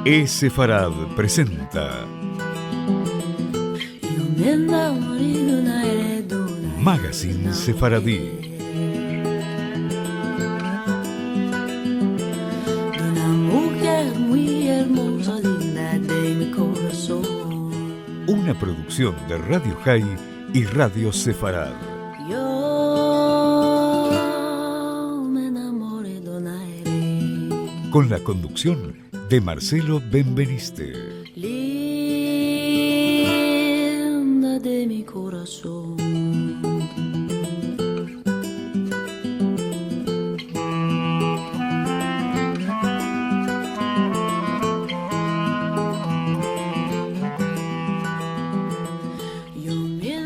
Sefarad presenta Magazine Sefaradí. Una producción de Radio High y Radio Sefarad. Con la conducción de Marcelo Benveniste. Linda de mi corazón.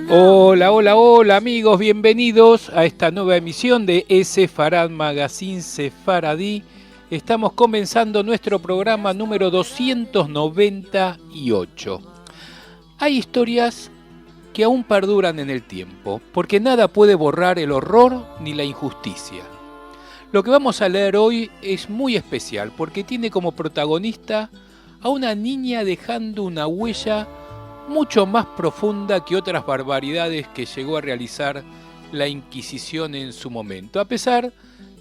Hola amigos, bienvenidos a esta nueva emisión de Sefarad Magazine Sefaradí. Estamos comenzando nuestro programa número 298. Hay historias que aún perduran en el tiempo, porque nada puede borrar el horror ni la injusticia. Lo que vamos a leer hoy es muy especial, porque tiene como protagonista a una niña dejando una huella mucho más profunda que otras barbaridades que llegó a realizar la Inquisición en su momento, a pesar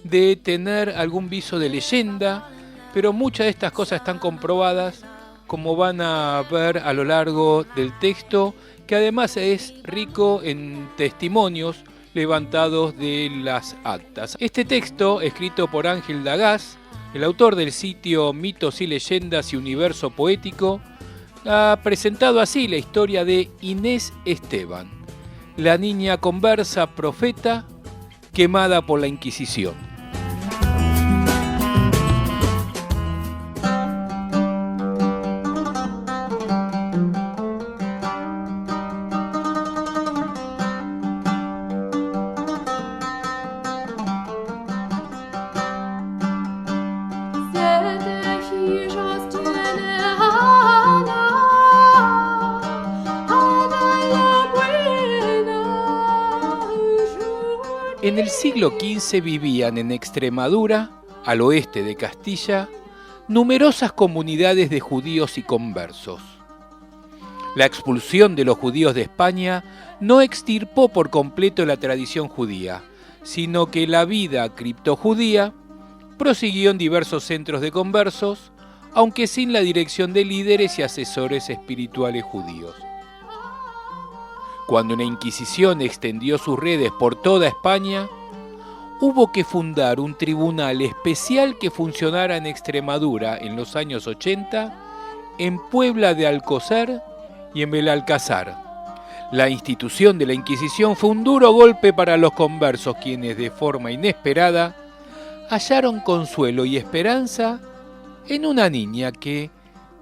de tener algún viso de leyenda, pero muchas de estas cosas están comprobadas, como van a ver a lo largo del texto, que además es rico en testimonios levantados de las actas. Este texto, escrito por Ángel Dagás, el autor del sitio Mitos y Leyendas y Universo Poético, ha presentado así la historia de Inés Esteban, la niña conversa profeta quemada por la Inquisición. En el siglo XV vivían en Extremadura, al oeste de Castilla, numerosas comunidades de judíos y conversos. La expulsión de los judíos de España no extirpó por completo la tradición judía, sino que la vida criptojudía prosiguió en diversos centros de conversos, aunque sin la dirección de líderes y asesores espirituales judíos. Cuando la Inquisición extendió sus redes por toda España, hubo que fundar un tribunal especial que funcionara en Extremadura en los años 80, en Puebla de Alcocer y en Belalcázar. La institución de la Inquisición fue un duro golpe para los conversos, quienes de forma inesperada hallaron consuelo y esperanza en una niña que,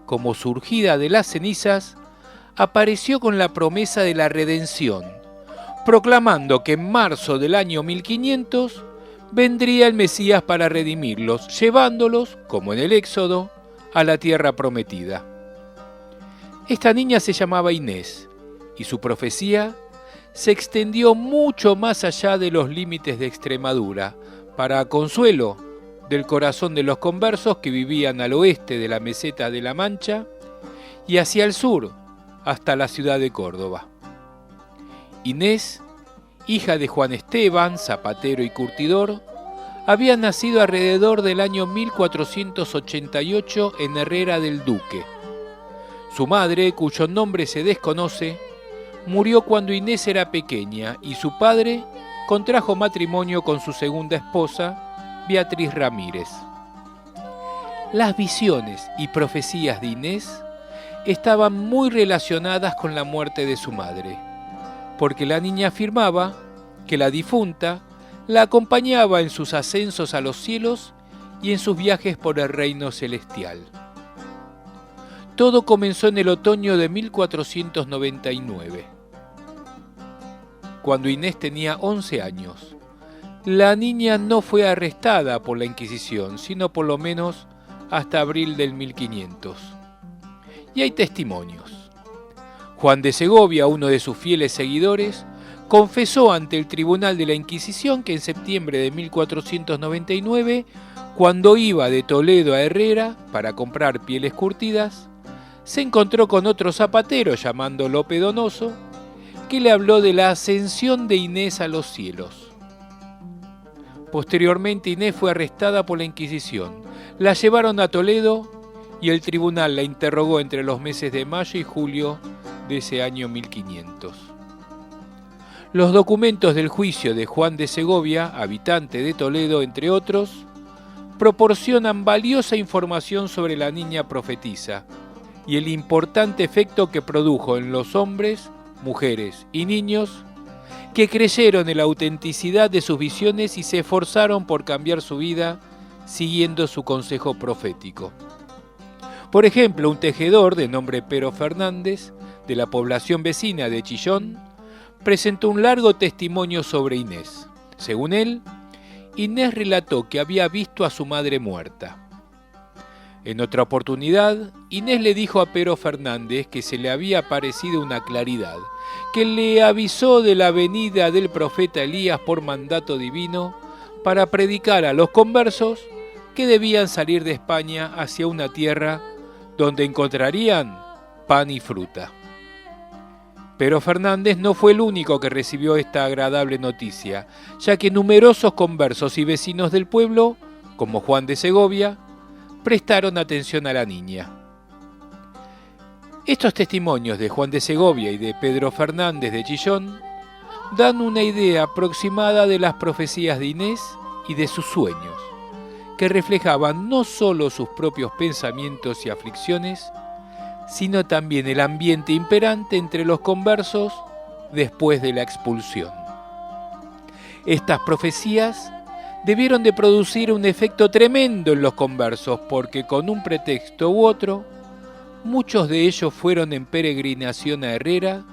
como surgida de las cenizas, apareció con la promesa de la redención, proclamando que en marzo del año 1500 vendría el Mesías para redimirlos, llevándolos, como en el Éxodo, a la tierra prometida. Esta niña se llamaba Inés, y su profecía se extendió mucho más allá de los límites de Extremadura, para consuelo del corazón de los conversos que vivían al oeste de la meseta de la Mancha y hacia el sur, hasta la ciudad de Córdoba. Inés, hija de Juan Esteban, zapatero y curtidor, había nacido alrededor del año 1488 en Herrera del Duque. Su madre, cuyo nombre se desconoce, murió cuando Inés era pequeña y su padre contrajo matrimonio con su segunda esposa, Beatriz Ramírez. Las visiones y profecías de Inés estaban muy relacionadas con la muerte de su madre, porque la niña afirmaba que la difunta la acompañaba en sus ascensos a los cielos y en sus viajes por el reino celestial. Todo comenzó en el otoño de 1499, cuando Inés tenía 11 años. La niña no fue arrestada por la Inquisición, sino por lo menos hasta abril del 1500. Y hay testimonios. Juan de Segovia, uno de sus fieles seguidores, confesó ante el Tribunal de la Inquisición que en septiembre de 1499, cuando iba de Toledo a Herrera para comprar pieles curtidas, se encontró con otro zapatero llamado Lope Donoso, que le habló de la ascensión de Inés a los cielos. Posteriormente Inés fue arrestada por la Inquisición. La llevaron a Toledo y el tribunal la interrogó entre los meses de mayo y julio de ese año 1500. Los documentos del juicio de Juan de Segovia, habitante de Toledo, entre otros, proporcionan valiosa información sobre la niña profetisa y el importante efecto que produjo en los hombres, mujeres y niños que creyeron en la autenticidad de sus visiones y se esforzaron por cambiar su vida siguiendo su consejo profético. Por ejemplo, un tejedor de nombre Pero Fernández, de la población vecina de Chillón, presentó un largo testimonio sobre Inés. Según él, Inés relató que había visto a su madre muerta. En otra oportunidad, Inés le dijo a Pero Fernández que se le había aparecido una claridad, que le avisó de la venida del profeta Elías por mandato divino para predicar a los conversos que debían salir de España hacia una tierra donde encontrarían pan y fruta. Pero Fernández no fue el único que recibió esta agradable noticia, ya que numerosos conversos y vecinos del pueblo, como Juan de Segovia, prestaron atención a la niña. Estos testimonios de Juan de Segovia y de Pedro Fernández de Chillón dan una idea aproximada de las profecías de Inés y de sus sueños, que reflejaban no solo sus propios pensamientos y aflicciones, sino también el ambiente imperante entre los conversos después de la expulsión. Estas profecías debieron de producir un efecto tremendo en los conversos, porque con un pretexto u otro, muchos de ellos fueron en peregrinación a Herrera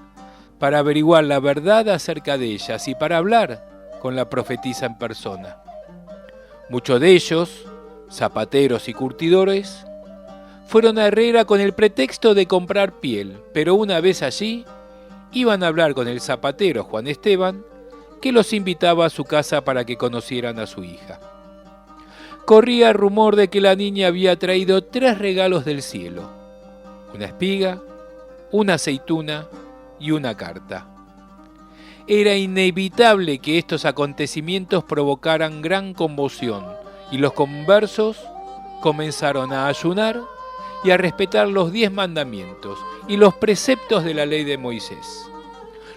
para averiguar la verdad acerca de ellas y para hablar con la profetisa en persona. Muchos de ellos, zapateros y curtidores, fueron a Herrera con el pretexto de comprar piel, pero una vez allí, iban a hablar con el zapatero Juan Esteban, que los invitaba a su casa para que conocieran a su hija. Corría el rumor de que la niña había traído 3 regalos del cielo: una espiga, una aceituna y una carta. Era inevitable que estos acontecimientos provocaran gran conmoción y los conversos comenzaron a ayunar y a respetar los 10 mandamientos y los preceptos de la ley de Moisés.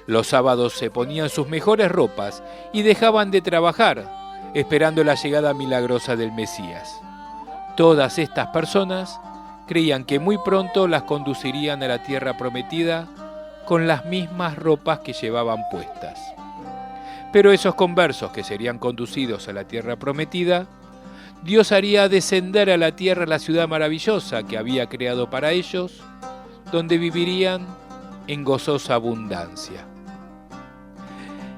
Los sábados se ponían sus mejores ropas y dejaban de trabajar, esperando la llegada milagrosa del Mesías. Todas estas personas creían que muy pronto las conducirían a la tierra prometida con las mismas ropas que llevaban puestas. Pero esos conversos que serían conducidos a la tierra prometida, Dios haría descender a la tierra la ciudad maravillosa que había creado para ellos, donde vivirían en gozosa abundancia.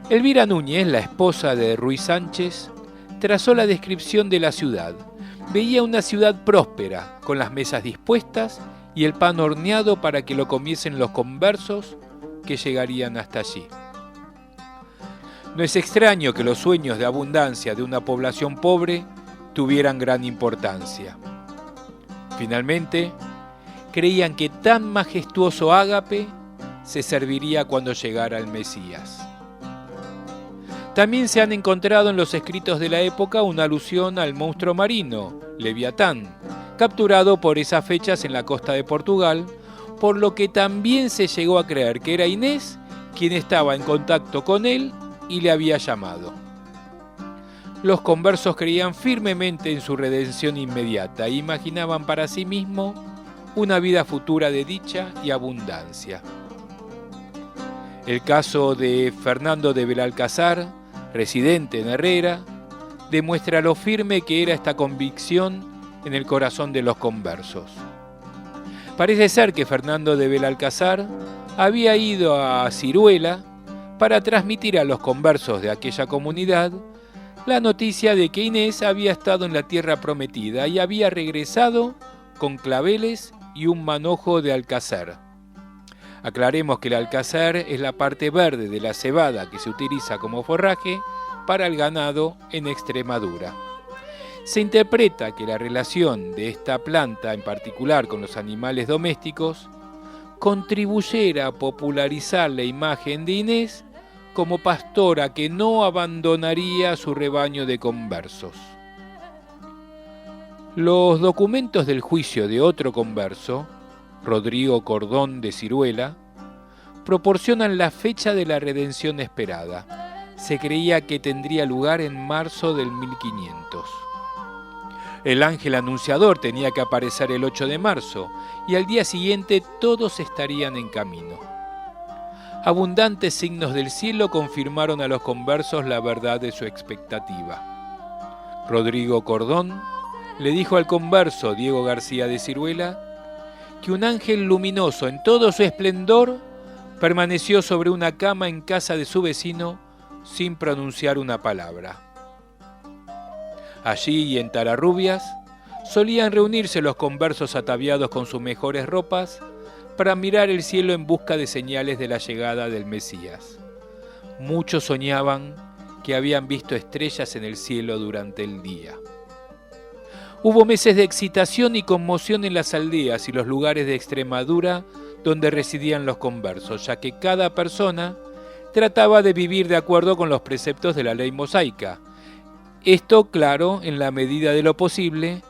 Elvira Núñez, la esposa de Ruiz Sánchez, trazó la descripción de la ciudad. Veía una ciudad próspera, con las mesas dispuestas y el pan horneado para que lo comiesen los conversos que llegarían hasta allí. No es extraño que los sueños de abundancia de una población pobre tuvieran gran importancia. Finalmente, creían que tan majestuoso ágape se serviría cuando llegara el Mesías. También se han encontrado en los escritos de la época una alusión al monstruo marino, Leviatán, capturado por esas fechas en la costa de Portugal, por lo que también se llegó a creer que era Inés quien estaba en contacto con él y le había llamado. Los conversos creían firmemente en su redención inmediata e imaginaban para sí mismos una vida futura de dicha y abundancia. El caso de Fernando de Belalcázar, residente en Herrera, demuestra lo firme que era esta convicción en el corazón de los conversos. Parece ser que Fernando de Belalcázar había ido a Ciruela para transmitir a los conversos de aquella comunidad la noticia de que Inés había estado en la tierra prometida y había regresado con claveles y un manojo de alcázar. Aclaremos que el alcázar es la parte verde de la cebada que se utiliza como forraje para el ganado en Extremadura. Se interpreta que la relación de esta planta en particular con los animales domésticos contribuyera a popularizar la imagen de Inés como pastora que no abandonaría a su rebaño de conversos. Los documentos del juicio de otro converso, Rodrigo Cordón de Ciruela, proporcionan la fecha de la redención esperada. Se creía que tendría lugar en marzo del 1500. El ángel anunciador tenía que aparecer el 8 de marzo y al día siguiente todos estarían en camino. Abundantes signos del cielo confirmaron a los conversos la verdad de su expectativa. Rodrigo Cordón le dijo al converso Diego García de Ciruela que un ángel luminoso en todo su esplendor permaneció sobre una cama en casa de su vecino sin pronunciar una palabra. Allí y en Tararrubias solían reunirse los conversos ataviados con sus mejores ropas para mirar el cielo en busca de señales de la llegada del Mesías. Muchos soñaban que habían visto estrellas en el cielo durante el día. Hubo meses de excitación y conmoción en las aldeas y los lugares de Extremadura donde residían los conversos, ya que cada persona trataba de vivir de acuerdo con los preceptos de la ley mosaica. Esto, claro, en la medida de lo posible,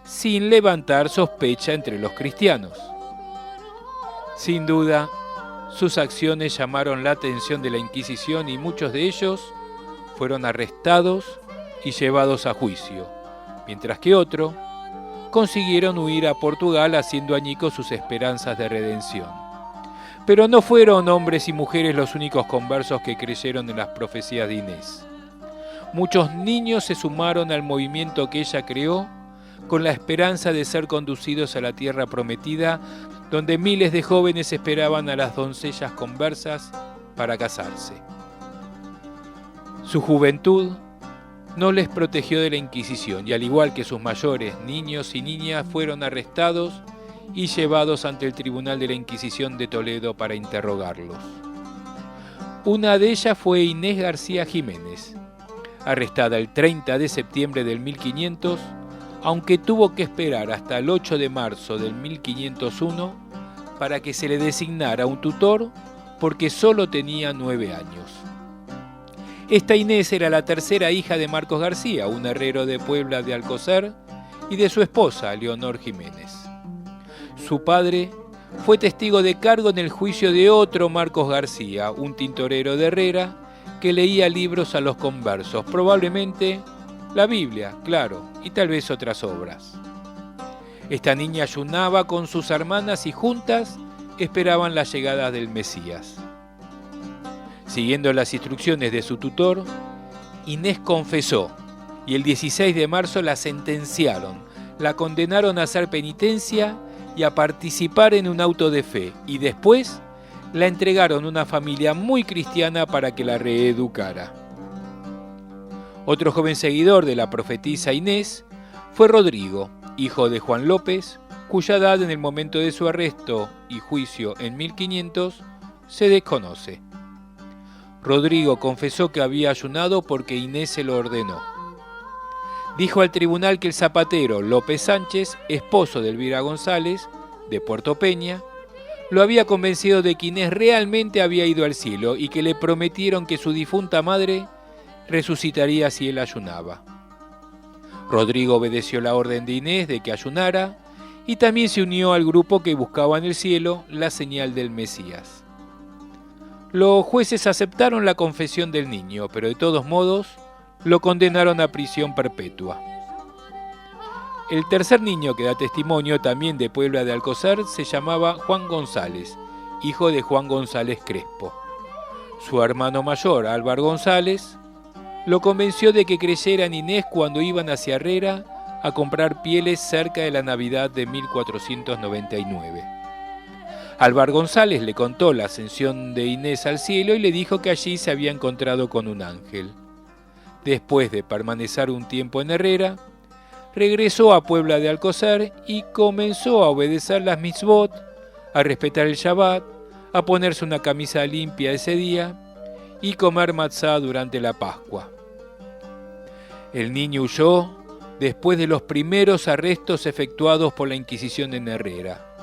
sin levantar sospecha entre los cristianos. Sin duda, sus acciones llamaron la atención de la Inquisición y muchos de ellos fueron arrestados y llevados a juicio, mientras que otros consiguieron huir a Portugal haciendo añicos sus esperanzas de redención. Pero no fueron hombres y mujeres los únicos conversos que creyeron en las profecías de Inés. Muchos niños se sumaron al movimiento que ella creó con la esperanza de ser conducidos a la tierra prometida, donde miles de jóvenes esperaban a las doncellas conversas para casarse. Su juventud no les protegió de la Inquisición y al igual que sus mayores, niños y niñas fueron arrestados y llevados ante el Tribunal de la Inquisición de Toledo para interrogarlos. Una de ellas fue Inés García Jiménez, arrestada el 30 de septiembre del 1500, aunque tuvo que esperar hasta el 8 de marzo del 1501 para que se le designara un tutor porque solo tenía 9 años. Esta Inés era la tercera hija de Marcos García, un herrero de Puebla de Alcocer, y de su esposa, Leonor Jiménez. Su padre fue testigo de cargo en el juicio de otro Marcos García, un tintorero de Herrera, que leía libros a los conversos, probablemente la Biblia, claro, y tal vez otras obras. Esta niña ayunaba con sus hermanas y juntas esperaban la llegada del Mesías. Siguiendo las instrucciones de su tutor, Inés confesó y el 16 de marzo la sentenciaron, la condenaron a hacer penitencia y a participar en un auto de fe y después la entregaron a una familia muy cristiana para que la reeducara. Otro joven seguidor de la profetisa Inés fue Rodrigo, hijo de Juan López, cuya edad en el momento de su arresto y juicio en 1500 se desconoce. Rodrigo confesó que había ayunado porque Inés se lo ordenó. Dijo al tribunal que el zapatero López Sánchez, esposo de Elvira González, de Puerto Peña, lo había convencido de que Inés realmente había ido al cielo y que le prometieron que su difunta madre resucitaría si él ayunaba. Rodrigo obedeció la orden de Inés de que ayunara y también se unió al grupo que buscaba en el cielo la señal del Mesías. Los jueces aceptaron la confesión del niño, pero de todos modos lo condenaron a prisión perpetua. El tercer niño que da testimonio, también de Puebla de Alcocer, se llamaba Juan González, hijo de Juan González Crespo. Su hermano mayor, Álvaro González, lo convenció de que creyera en Inés cuando iban hacia Herrera a comprar pieles cerca de la Navidad de 1499. Álvaro González le contó la ascensión de Inés al cielo y le dijo que allí se había encontrado con un ángel. Después de permanecer un tiempo en Herrera, regresó a Puebla de Alcocer y comenzó a obedecer las mitzvot, a respetar el Shabbat, a ponerse una camisa limpia ese día y comer matzá durante la Pascua. El niño huyó después de los primeros arrestos efectuados por la Inquisición en Herrera,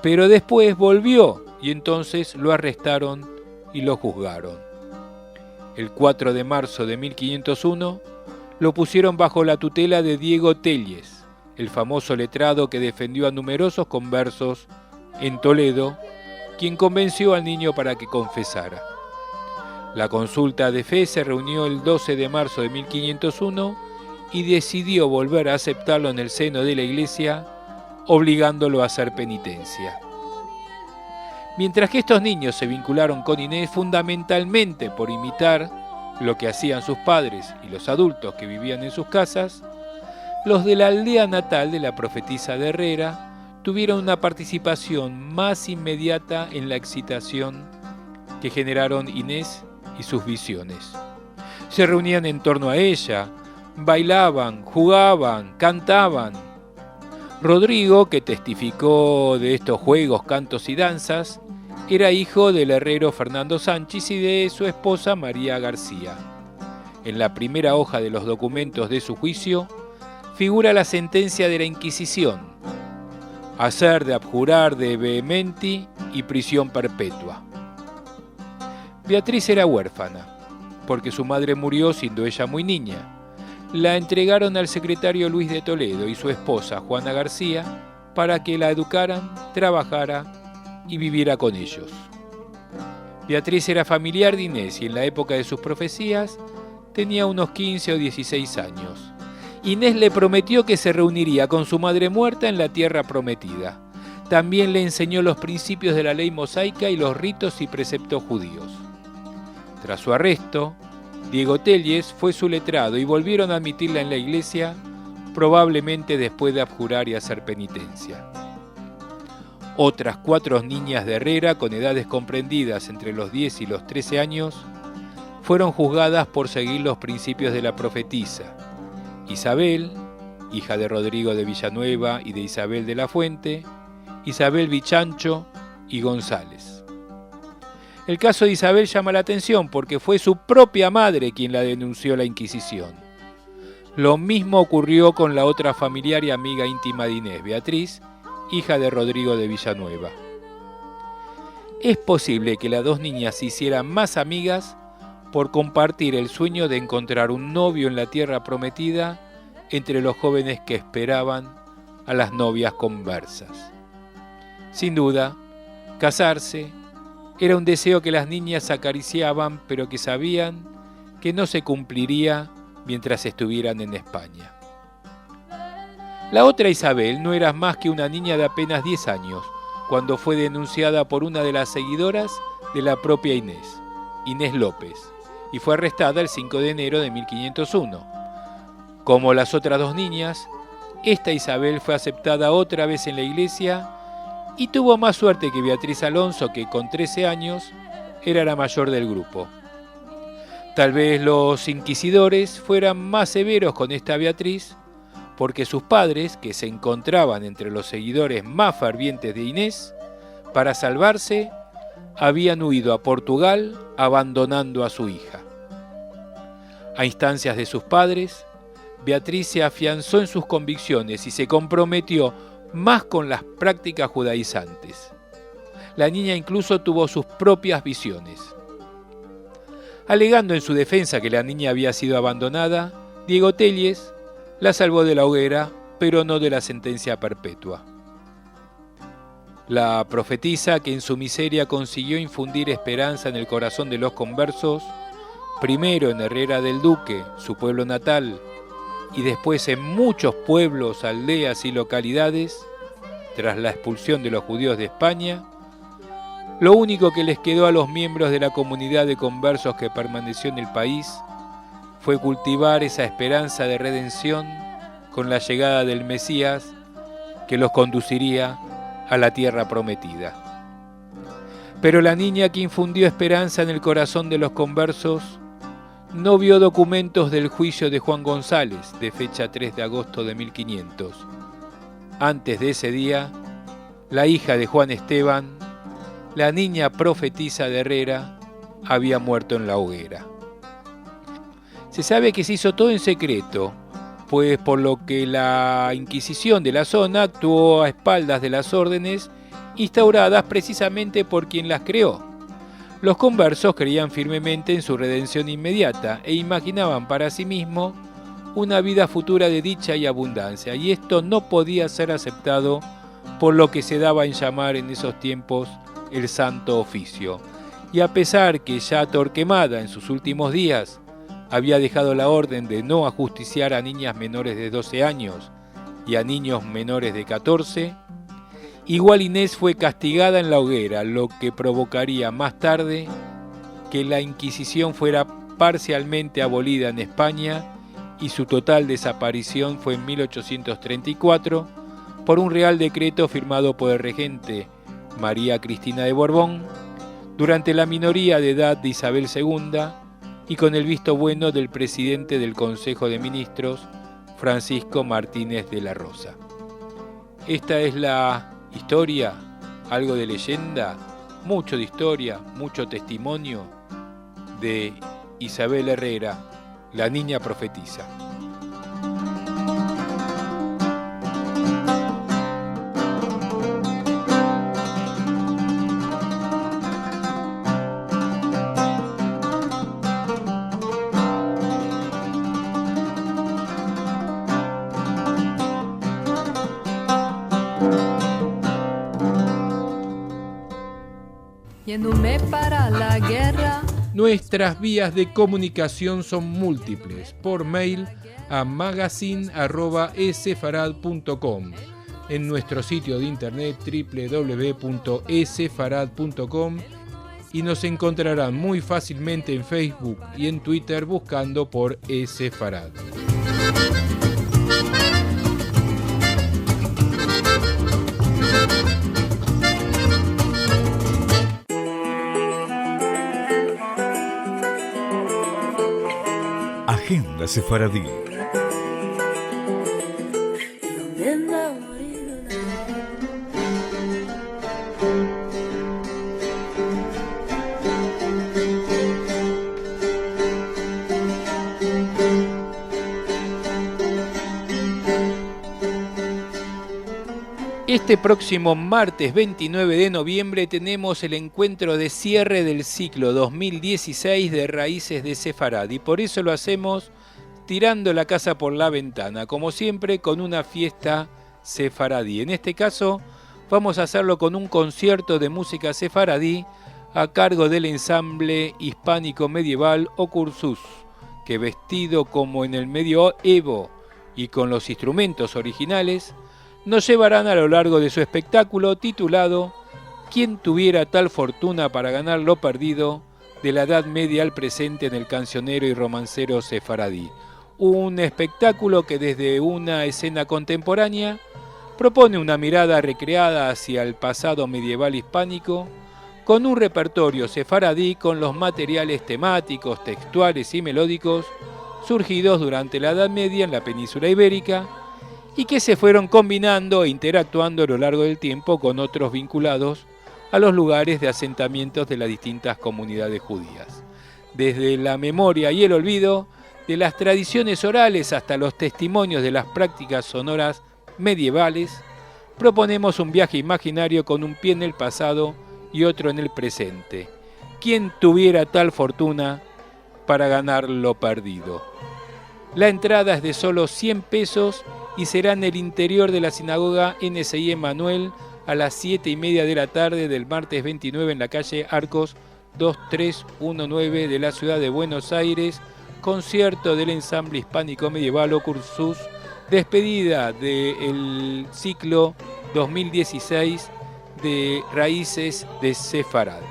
pero después volvió y entonces lo arrestaron y lo juzgaron. El 4 de marzo de 1501 lo pusieron bajo la tutela de Diego Telles, el famoso letrado que defendió a numerosos conversos en Toledo, quien convenció al niño para que confesara. La consulta de fe se reunió el 12 de marzo de 1501 y decidió volver a aceptarlo en el seno de la Iglesia, obligándolo a hacer penitencia. Mientras que estos niños se vincularon con Inés fundamentalmente por imitar lo que hacían sus padres y los adultos que vivían en sus casas, los de la aldea natal de la profetisa de Herrera tuvieron una participación más inmediata en la excitación que generaron Inés y sus visiones. Se reunían en torno a ella, bailaban, jugaban, cantaban. Rodrigo, que testificó de estos juegos, cantos y danzas, era hijo del herrero Fernando Sánchez y de su esposa María García. En la primera hoja de los documentos de su juicio figura la sentencia de la Inquisición: hacer de abjurar de vehementi y prisión perpetua. Beatriz era huérfana, porque su madre murió siendo ella muy niña. La entregaron al secretario Luis de Toledo y su esposa Juana García para que la educaran, trabajara y viviera con ellos. Beatriz era familiar de Inés y en la época de sus profecías tenía unos 15 o 16 años. Inés le prometió que se reuniría con su madre muerta en la tierra prometida. También le enseñó los principios de la ley mosaica y los ritos y preceptos judíos. Tras su arresto, Diego Telles fue su letrado y volvieron a admitirla en la iglesia, probablemente después de abjurar y hacer penitencia. Otras 4 niñas de Herrera, con edades comprendidas entre los 10 y los 13 años, fueron juzgadas por seguir los principios de la profetisa. Isabel, hija de Rodrigo de Villanueva y de Isabel de la Fuente, Isabel Vichancho y González. El caso de Isabel llama la atención porque fue su propia madre quien la denunció a la Inquisición. Lo mismo ocurrió con la otra familiar y amiga íntima de Inés, Beatriz, hija de Rodrigo de Villanueva. Es posible que las 2 niñas se hicieran más amigas por compartir el sueño de encontrar un novio en la tierra prometida entre los jóvenes que esperaban a las novias conversas. Sin duda, casarse era un deseo que las niñas acariciaban, pero que sabían que no se cumpliría mientras estuvieran en España. La otra Isabel no era más que una niña de apenas 10 años, cuando fue denunciada por una de las seguidoras de la propia Inés, Inés López, y fue arrestada el 5 de enero de 1501. Como las otras 2 niñas, esta Isabel fue aceptada otra vez en la iglesia y tuvo más suerte que Beatriz Alonso, que con 13 años era la mayor del grupo. Tal vez los inquisidores fueran más severos con esta Beatriz, porque sus padres, que se encontraban entre los seguidores más fervientes de Inés, para salvarse, habían huido a Portugal abandonando a su hija. A instancias de sus padres, Beatriz se afianzó en sus convicciones y se comprometió más con las prácticas judaizantes. La niña incluso tuvo sus propias visiones. Alegando en su defensa que la niña había sido abandonada, Diego Telles la salvó de la hoguera, pero no de la sentencia perpetua. La profetisa, que en su miseria consiguió infundir esperanza en el corazón de los conversos, primero en Herrera del Duque, su pueblo natal, y después en muchos pueblos, aldeas y localidades, tras la expulsión de los judíos de España, lo único que les quedó a los miembros de la comunidad de conversos que permaneció en el país fue cultivar esa esperanza de redención con la llegada del Mesías que los conduciría a la tierra prometida. Pero la niña que infundió esperanza en el corazón de los conversos no vio documentos del juicio de Juan González, de fecha 3 de agosto de 1500. Antes de ese día, la hija de Juan Esteban la niña profetisa de Herrera había muerto en la hoguera. Se sabe que se hizo todo en secreto, pues por lo que la Inquisición de la zona actuó a espaldas de las órdenes instauradas precisamente por quien las creó. Los conversos creían firmemente en su redención inmediata e imaginaban para sí mismos una vida futura de dicha y abundancia, y esto no podía ser aceptado por lo que se daba en llamar en esos tiempos el Santo Oficio. Y a pesar que ya Torquemada en sus últimos días había dejado la orden de no ajusticiar a niñas menores de 12 años y a niños menores de 14, igual Inés fue castigada en la hoguera, lo que provocaría más tarde que la Inquisición fuera parcialmente abolida en España y su total desaparición fue en 1834 por un real decreto firmado por el regente María Cristina de Borbón durante la minoría de edad de Isabel II y con el visto bueno del presidente del Consejo de Ministros, Francisco Martínez de la Rosa. Esta es la historia, algo de leyenda, mucho de historia, mucho testimonio de Isabel Herrera, la niña profetisa. Yéndome para la guerra. Nuestras vías de comunicación son múltiples. Por mail a magazine@esefarad.com, en nuestro sitio de internet www.esefarad.com, y nos encontrarán muy fácilmente en Facebook y en Twitter buscando por Esefarad. Agenda Sefaradí. Este próximo martes 29 de noviembre tenemos el encuentro de cierre del ciclo 2016 de Raíces de Sefarad, y por eso lo hacemos tirando la casa por la ventana, como siempre con una fiesta sefaradí. En este caso vamos a hacerlo con un concierto de música sefaradí a cargo del ensamble hispánico medieval Ocursus, que vestido como en el medioevo y con los instrumentos originales, nos llevarán a lo largo de su espectáculo titulado ¿Quién tuviera tal fortuna para ganar lo perdido? De la Edad Media al presente en el cancionero y romancero sefaradí. Un espectáculo que desde una escena contemporánea propone una mirada recreada hacia el pasado medieval hispánico con un repertorio sefaradí con los materiales temáticos, textuales y melódicos surgidos durante la Edad Media en la península ibérica y que se fueron combinando e interactuando a lo largo del tiempo con otros vinculados a los lugares de asentamientos de las distintas comunidades judías. Desde la memoria y el olvido, de las tradiciones orales hasta los testimonios de las prácticas sonoras medievales, proponemos un viaje imaginario con un pie en el pasado y otro en el presente. ¿Quién tuviera tal fortuna para ganar lo perdido? La entrada es de solo 100 pesos y será en el interior de la sinagoga NSI Emanuel a las 7:30 de la tarde del martes 29 en la calle Arcos 2319 de la ciudad de Buenos Aires. Concierto del ensamble hispánico medieval Ocursus, despedida del ciclo 2016 de Raíces de Sefarad.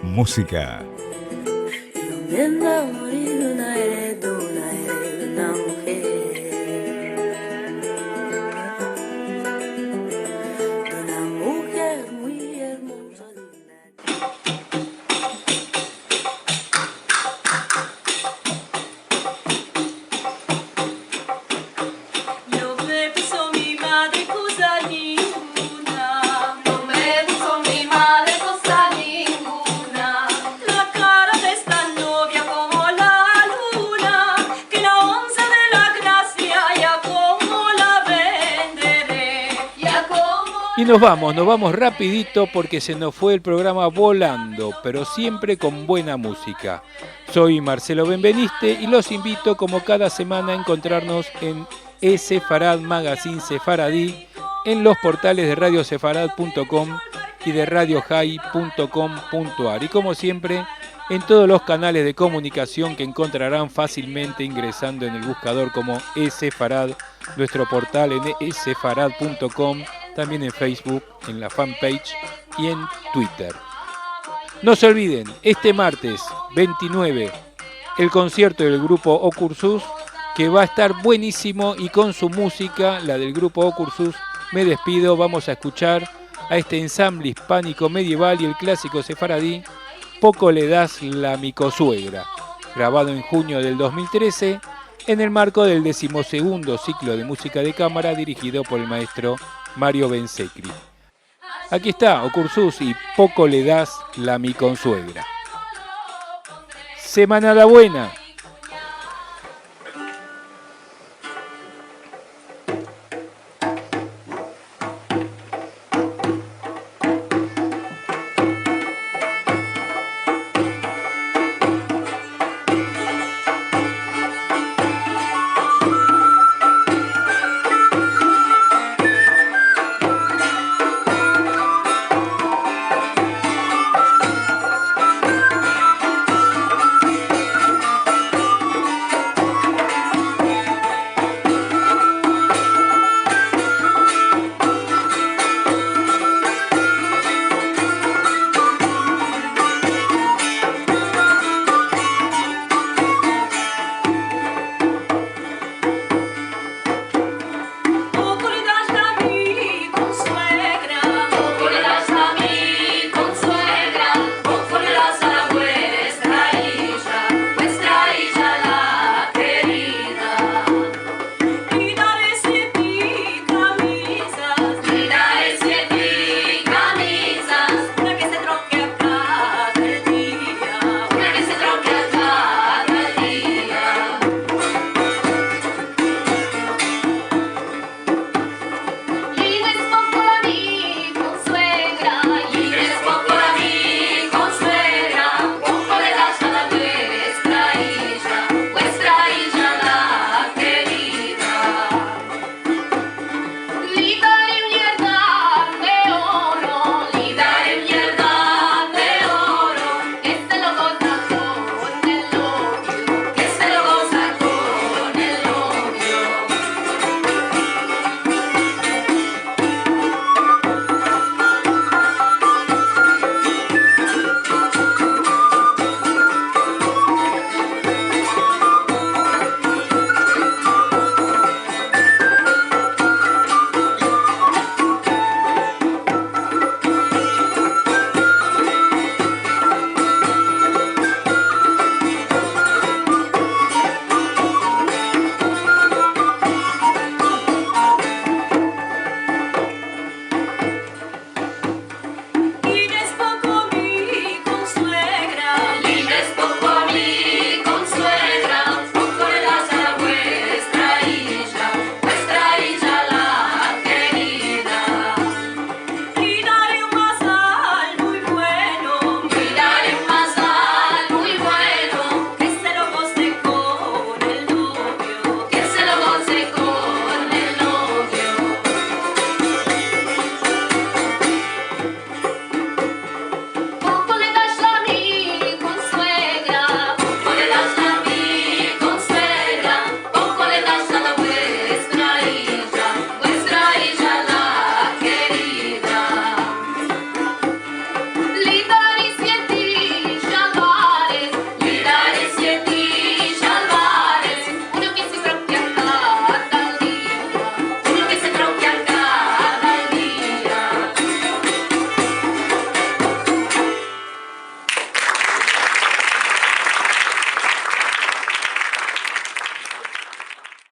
Música. ¿Dónde anda a morir una mujer? De una mujer muy hermosa. Y nos vamos rapidito porque se nos fue el programa volando, pero siempre con buena música. Soy Marcelo Benveniste y los invito como cada semana a encontrarnos en Sefarad Magazine Sefaradí, en los portales de radiosefarad.com y de radiohai.com.ar. Y como siempre, en todos los canales de comunicación que encontrarán fácilmente ingresando en el buscador como Sefarad, nuestro portal en sefarad.com, también en Facebook, en la fanpage y en Twitter. No se olviden, este martes 29, el concierto del grupo Ocursus, que va a estar buenísimo, y con su música, la del grupo Ocursus, me despido. Vamos a escuchar a este ensamble hispánico medieval y el clásico sefaradí, Poco le das la micosuegra, grabado en junio del 2013, en el marco del 12º ciclo de música de cámara dirigido por el maestro Mario Bensecri. Aquí está Ocursus y Poco le das la miconsuegra. Semana buena.